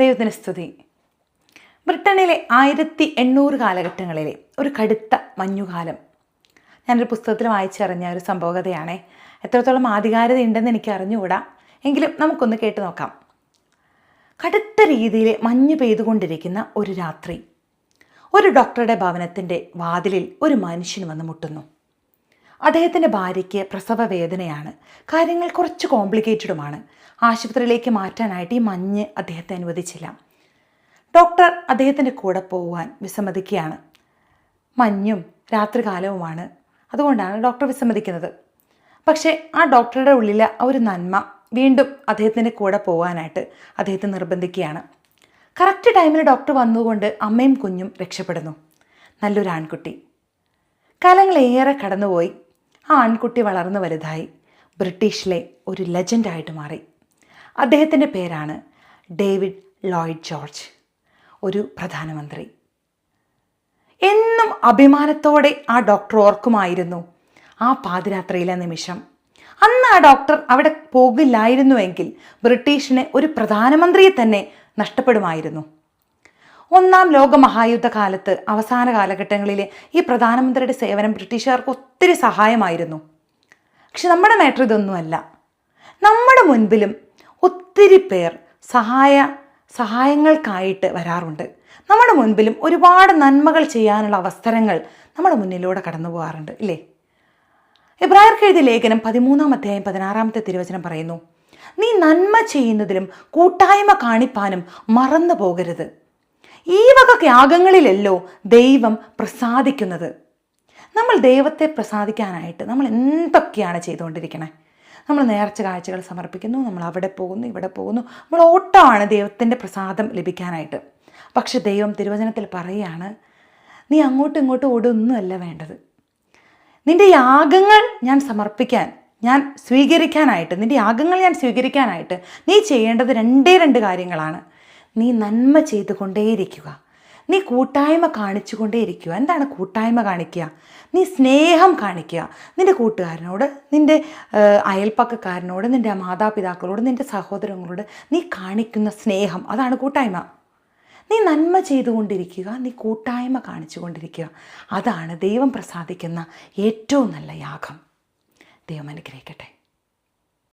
ദൈവത്തിന് സ്തുതി. ബ്രിട്ടനിലെ 1800 കാലഘട്ടങ്ങളിലെ ഒരു കടുത്ത മഞ്ഞുകാലം ഞാനൊരു പുസ്തകത്തിൽ വായിച്ചറിഞ്ഞ ഒരു സംഭവകഥയാണേ. എത്രത്തോളം ആധികാരികത ഉണ്ടെന്ന് എനിക്ക് അറിഞ്ഞുകൂടാ, എങ്കിലും നമുക്കൊന്ന് കേട്ടു നോക്കാം. കടുത്ത രീതിയിൽ മഞ്ഞ് പെയ്തുകൊണ്ടിരിക്കുന്ന ഒരു രാത്രി ഒരു ഡോക്ടറുടെ ഭവനത്തിൻ്റെ വാതിലിൽ ഒരു മനുഷ്യൻ വന്ന് മുട്ടുന്നു. അദ്ദേഹത്തിൻ്റെ ഭാര്യയ്ക്ക് പ്രസവ വേദനയാണ്. കാര്യങ്ങൾ കുറച്ച് കോംപ്ലിക്കേറ്റഡുമാണ്. ആശുപത്രിയിലേക്ക് മാറ്റാനായിട്ട് ഈ മഞ്ഞ് അദ്ദേഹത്തെ അനുവദിച്ചില്ല. ഡോക്ടർ അദ്ദേഹത്തിൻ്റെ കൂടെ പോകാൻ വിസമ്മതിക്കുകയാണ്. മഞ്ഞും രാത്രികാലവുമാണ്, അതുകൊണ്ടാണ് ഡോക്ടർ വിസമ്മതിക്കുന്നത്. പക്ഷേ ആ ഡോക്ടറുടെ ഉള്ളിലെ ഒരു നന്മ വീണ്ടും അദ്ദേഹത്തിൻ്റെ കൂടെ പോകാനായിട്ട് അദ്ദേഹത്തെ നിർബന്ധിക്കുകയാണ്. കറക്റ്റ് ടൈമിൽ ഡോക്ടർ വന്നുകൊണ്ട് അമ്മയും കുഞ്ഞും രക്ഷപ്പെടുന്നു. നല്ലൊരു ആൺകുട്ടി. കാലങ്ങളേറെ കടന്നുപോയി. ആ ആൺകുട്ടി വളർന്നു വലുതായി ബ്രിട്ടീഷിലെ ഒരു ലെജൻഡായിട്ട് മാറി. അദ്ദേഹത്തിൻ്റെ പേരാണ് ഡേവിഡ് ലോയിഡ് ജോർജ്, ഒരു പ്രധാനമന്ത്രി. എന്നും അഭിമാനത്തോടെ ആ ഡോക്ടർ ഓർക്കുമായിരുന്നു ആ പാതിരാത്രിയിലെ നിമിഷം. അന്ന് ആ ഡോക്ടർ അവിടെ പോകില്ലായിരുന്നുവെങ്കിൽ ബ്രിട്ടീഷിന് ഒരു പ്രധാനമന്ത്രിയെ തന്നെ നഷ്ടപ്പെടുമായിരുന്നു. ഒന്നാം ലോക മഹായുദ്ധ കാലത്ത് അവസാന കാലഘട്ടങ്ങളിലെ ഈ പ്രധാനമന്ത്രിയുടെ സേവനം ബ്രിട്ടീഷുകാർക്ക് ഒത്തിരി സഹായമായിരുന്നു. പക്ഷെ നമ്മുടെ മാറ്റർ ഇതൊന്നുമല്ല. നമ്മുടെ മുൻപിലും ഒത്തിരി പേർ സഹായങ്ങൾക്കായിട്ട് വരാറുണ്ട്. നമ്മുടെ മുൻപിലും ഒരുപാട് നന്മകൾ ചെയ്യാനുള്ള അവസരങ്ങൾ നമ്മുടെ മുന്നിലൂടെ കടന്നു പോകാറുണ്ട്, ഇല്ലേ? എബ്രായർക്ക് എഴുതിയ ലേഖനം 13-ാം അധ്യായം 16-ാമത്തെ തിരുവചനം പറയുന്നു, നീ നന്മ ചെയ്യുന്നതിലും കൂട്ടായ്മ കാണിപ്പാനും മറന്നു പോകരുത്. ഈ വക ത്യാഗങ്ങളിലല്ലോ ദൈവം പ്രസാദിക്കുന്നത്. നമ്മൾ ദൈവത്തെ പ്രസാദിക്കാനായിട്ട് നമ്മൾ എന്തൊക്കെയാണ് ചെയ്തുകൊണ്ടിരിക്കണേ? നമ്മൾ നേർച്ച കാഴ്ചകൾ സമർപ്പിക്കുന്നു, നമ്മൾ അവിടെ പോകുന്നു, ഇവിടെ പോകുന്നു, നമ്മൾ ഓട്ടമാണ് ദൈവത്തിൻ്റെ പ്രസാദം ലഭിക്കാനായിട്ട്. പക്ഷെ ദൈവം തിരുവചനത്തിൽ പറയുകയാണ്, നീ അങ്ങോട്ടും ഇങ്ങോട്ടും ഓടൊന്നുമല്ല വേണ്ടത്. നിൻ്റെ യാഗങ്ങൾ ഞാൻ സ്വീകരിക്കാനായിട്ട് നീ ചെയ്യേണ്ടത് രണ്ട് കാര്യങ്ങളാണ്. നീ നന്മ ചെയ്തുകൊണ്ടേയിരിക്കുക, നീ കൂട്ടായ്മ കാണിച്ചുകൊണ്ടേയിരിക്കുക. എന്താണ് കൂട്ടായ്മ കാണിക്കുക? നീ സ്നേഹം കാണിക്കുക. നിൻ്റെ കൂട്ടുകാരനോട്, നിൻ്റെ അയൽപ്പക്കക്കാരനോട്, നിൻ്റെ മാതാപിതാക്കളോട്, നിൻ്റെ സഹോദരങ്ങളോട് നീ കാണിക്കുന്ന സ്നേഹം, അതാണ് കൂട്ടായ്മ. നീ നന്മ ചെയ്തുകൊണ്ടിരിക്കുക, നീ കൂട്ടായ്മ കാണിച്ചുകൊണ്ടിരിക്കുക. അതാണ് ദൈവം പ്രസാദിക്കുന്ന ഏറ്റവും നല്ല യാഗം. ദൈവം അനുഗ്രഹിക്കട്ടെ.